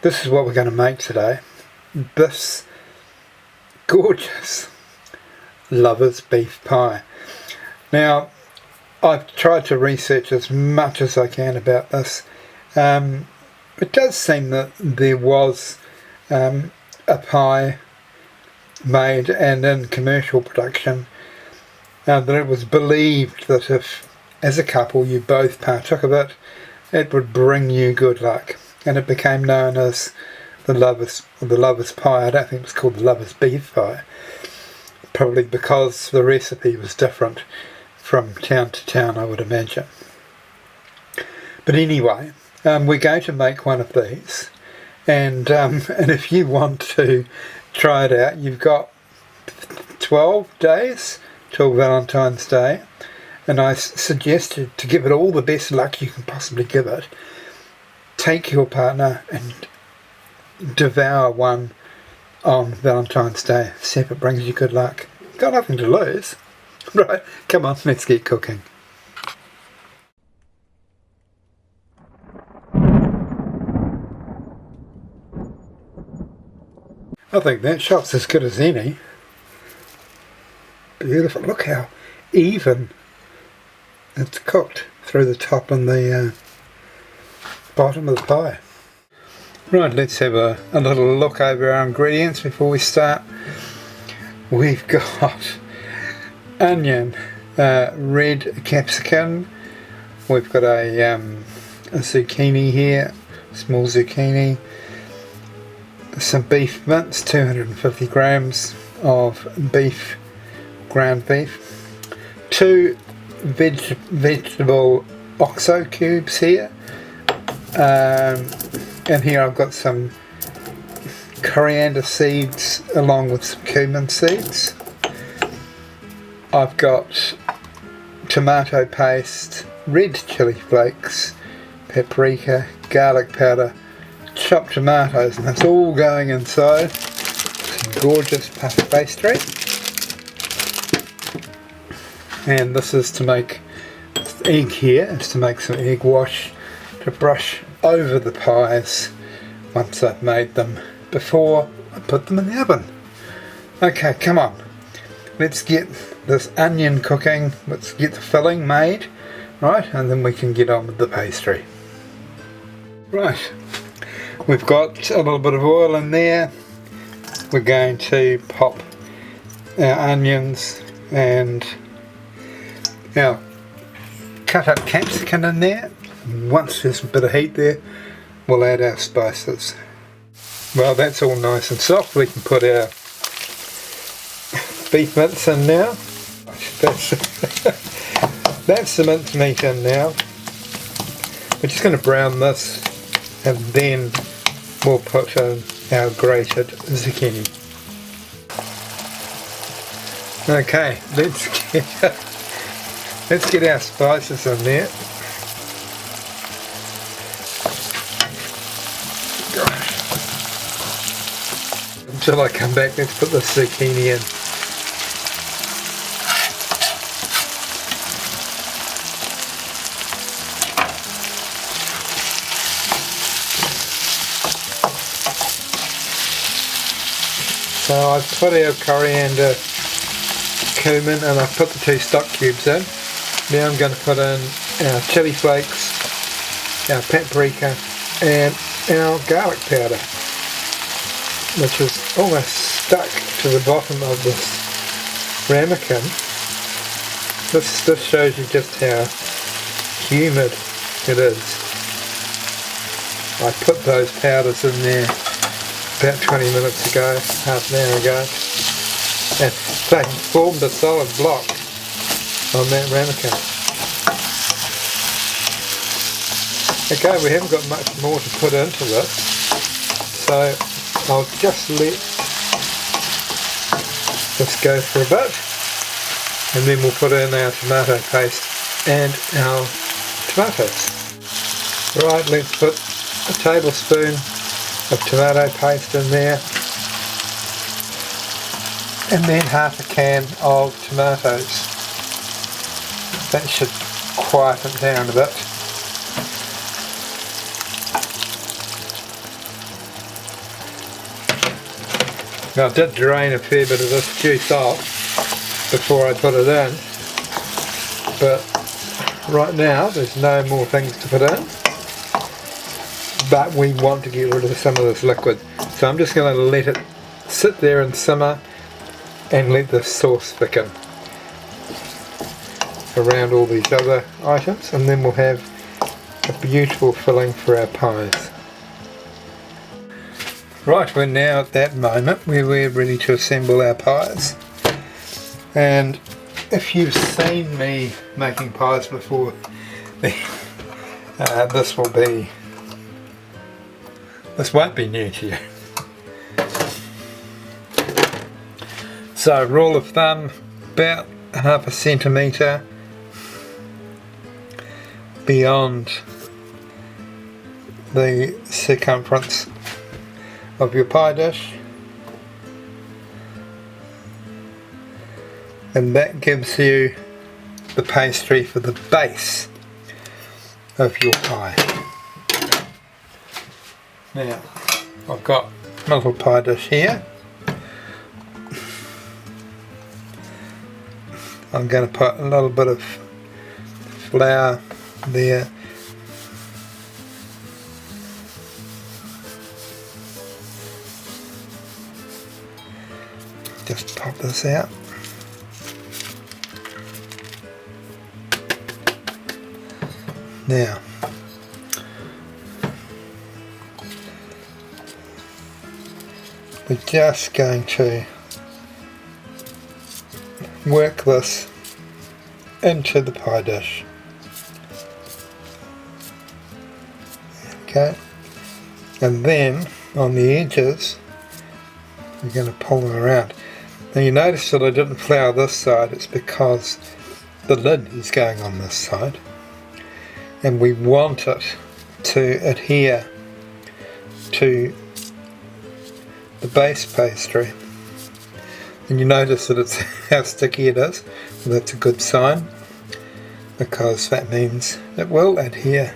This is what we're going to make today. This gorgeous lover's beef pie. Now, I've tried to research as much as I can about this. It does seem that there was a pie made and in commercial production, that it was believed that if, as a couple, you both partook of it, it would bring you good luck. And it became known as the lover's pie. I don't think it was called the lover's beef pie, probably because the recipe was different from town to town, I would imagine. But anyway, we're going to make one of these, and if you want to try it out, you've got 12 days till Valentine's Day, and I suggested, to give it all the best luck you can possibly give it, take your partner and devour one on Valentine's Day. See if it brings you good luck. Got nothing to lose. Right, come on, let's get cooking. I think that shot's as good as any. Beautiful. Look how even it's cooked through the top and the bottom of the pie. Right, let's have a little look over our ingredients before we start. We've got onion, red capsicum, we've got a zucchini here, small zucchini, some beef mince, 250 grams of beef, ground beef, 2 vegetable oxo cubes here, and here I've got some coriander seeds along with some cumin seeds. I've got tomato paste, red chili flakes, paprika, garlic powder, chopped tomatoes, and that's all going inside some gorgeous puff pastry. And this is to make egg here, it's to make some egg wash to brush over the pies once I've made them before I put them in the oven. Okay, come on, let's get this onion cooking, let's get the filling made, right, and then we can get on with the pastry. Right, we've got a little bit of oil in there. We're going to pop our onions and our cut up capsicum in there. Once there's a bit of heat there, we'll add our spices. Well, that's all nice and soft. We can put our beef mince in now. That's the mince meat in now. We're just going to brown this, and then we'll put in our grated zucchini. Okay, let's get our spices in there. Until I come back, let's put the zucchini in. So I've put our coriander, cumin, and I've put the 2 stock cubes in. Now I'm going to put in our chili flakes, our paprika, and our garlic powder, which is almost stuck to the bottom of this ramekin. This shows you just how humid it is. I put those powders in there about 20 minutes ago, half an hour ago, and they formed a solid block on that ramekin. Okay, we haven't got much more to put into this, so I'll just let this go for a bit, and then we'll put in our tomato paste and our tomatoes. Right, let's put a tablespoon of tomato paste in there, and then half a can of tomatoes. That should quieten it down a bit. Now I did drain a fair bit of this juice off before I put it in, but right now there's no more things to put in, but we want to get rid of some of this liquid, so I'm just going to let it sit there and simmer and let the sauce thicken around all these other items, and then we'll have a beautiful filling for our pies. Right, we're now at that moment where we're ready to assemble our pies, and if you've seen me making pies before, this won't be new to you. So rule of thumb, about 1/2 centimetre beyond the circumference of your pie dish, and that gives you the pastry for the base of your pie. Now I've got my little pie dish here. I'm going to put a little bit of flour there. Just pop this out. Now, we're just going to work this into the pie dish. Okay, and then on the edges we're going to pull them around. Now you notice that I didn't flour this side, it's because the lid is going on this side and we want it to adhere to the base pastry. And you notice that it's how sticky it is. Well, that's a good sign, because that means it will adhere.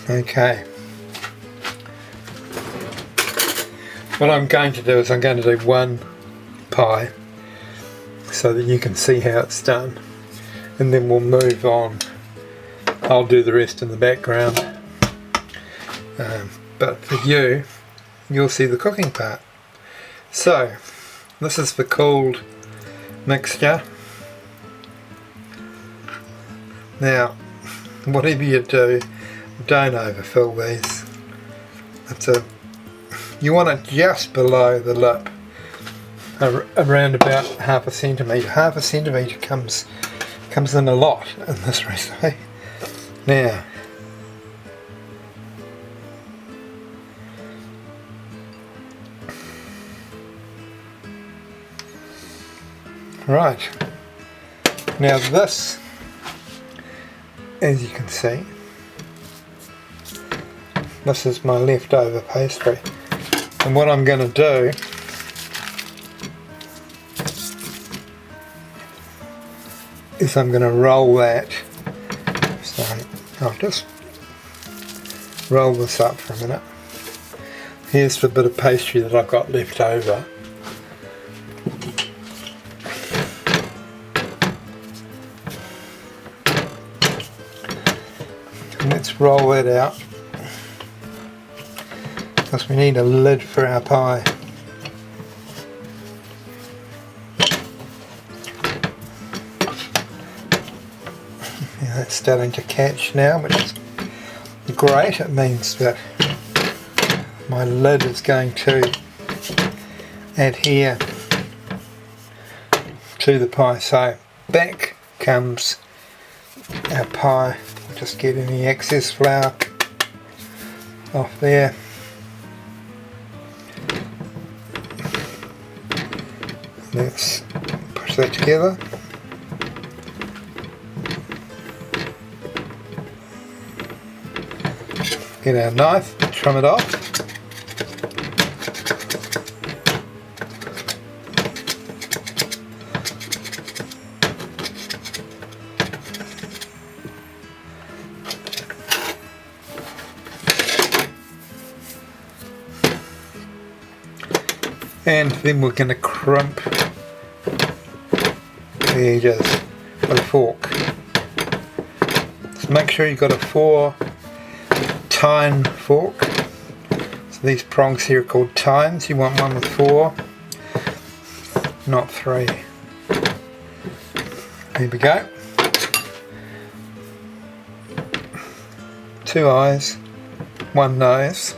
Okay. What I'm going to do is I'm going to do one pie so that you can see how it's done, and then we'll move on. I'll do the rest in the background, but for you, you'll see the cooking part. So this is the cooled mixture. Now whatever you do, don't overfill these. You want it just below the lip, around about 1/2 centimetre. 1/2 centimetre comes in a lot in this recipe. Now right, now this, as you can see, this is my leftover pastry, and what I'm going to do is I'm going to roll that. So I'll just roll this up for a minute. Here's the bit of pastry that I've got left over. Let's roll that out, because we need a lid for our pie. Yeah, it's starting to catch now, which is great. It means that my lid is going to adhere to the pie. So back comes our pie. Just get any excess flour off there. Let's push that together. Get our knife, trim it off. And then we're going to crimp the edges with a fork. So make sure you've got a 4-tine fork. So these prongs here are called tines. You want one with 4, not 3. There we go. 2 eyes, 1 nose.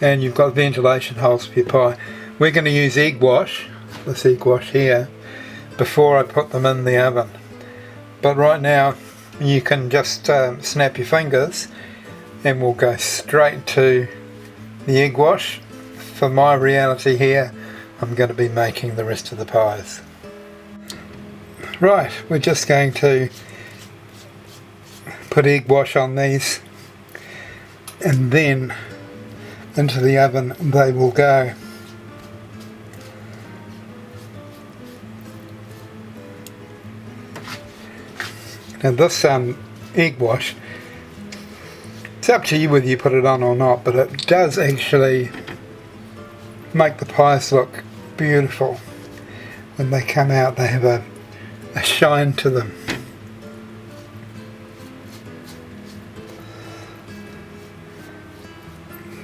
And you've got ventilation holes for your pie. We're going to use egg wash, this egg wash here, before I put them in the oven. But right now you can just snap your fingers and we'll go straight to the egg wash. For my reality here, I'm going to be making the rest of the pies. Right, we're just going to put egg wash on these and then into the oven they will go. Now this egg wash, it's up to you whether you put it on or not, but it does actually make the pies look beautiful. When they come out they have a shine to them.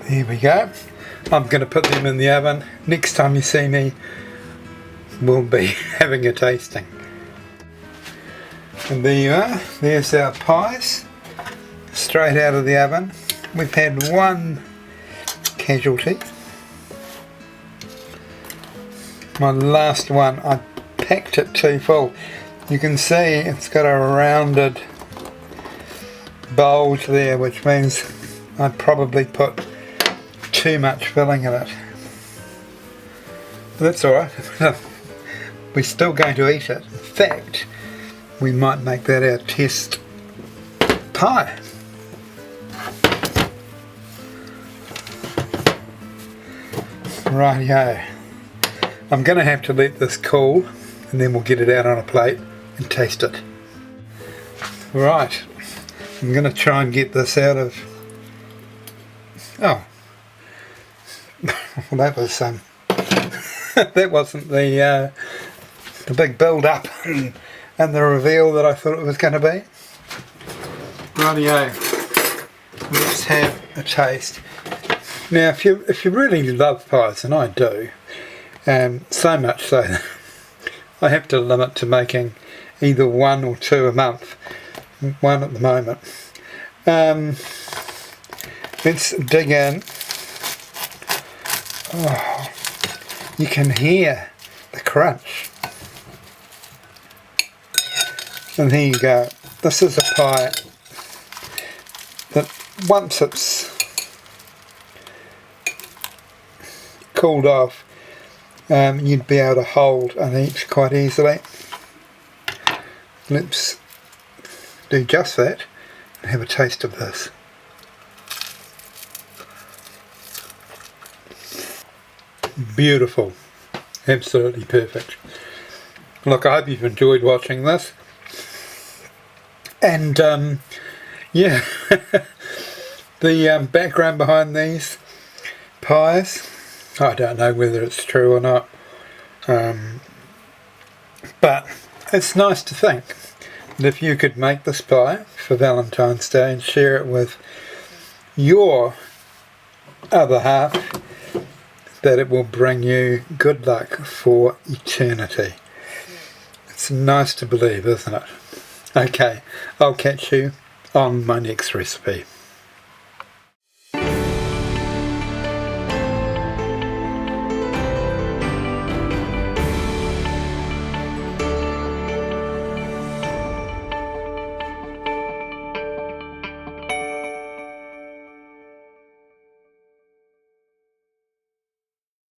There we go. I'm going to put them in the oven. Next time you see me, we'll be having a tasting. And there you are. There's our pies, straight out of the oven. We've had one casualty. My last one, I packed it too full. You can see it's got a rounded bulge there, which means I probably put too much filling in it. But that's alright. We're still going to eat it. In fact, we might make that our test pie. Rightio. I'm going to have to let this cool and then we'll get it out on a plate and taste it. Right, I'm going to try and get this out of... Oh, well that was that wasn't the big build up and the reveal that I thought it was going to be. Rightio, let's have a taste. Now if you really love pies, and I do, so much so that I have to limit to making either 1 or 2 a month, 1 at the moment. Let's dig in. Oh, you can hear the crunch. And there you go. This is a pie that once it's cooled off, you'd be able to hold and eat quite easily. Let's do just that and have a taste of this. Beautiful, absolutely perfect. Look, I hope you've enjoyed watching this, and yeah, the background behind these pies, I don't know whether it's true or not, but it's nice to think that if you could make this pie for Valentine's Day and share it with your other half, that it will bring you good luck for eternity. It's nice to believe, isn't it? Okay, I'll catch you on my next recipe.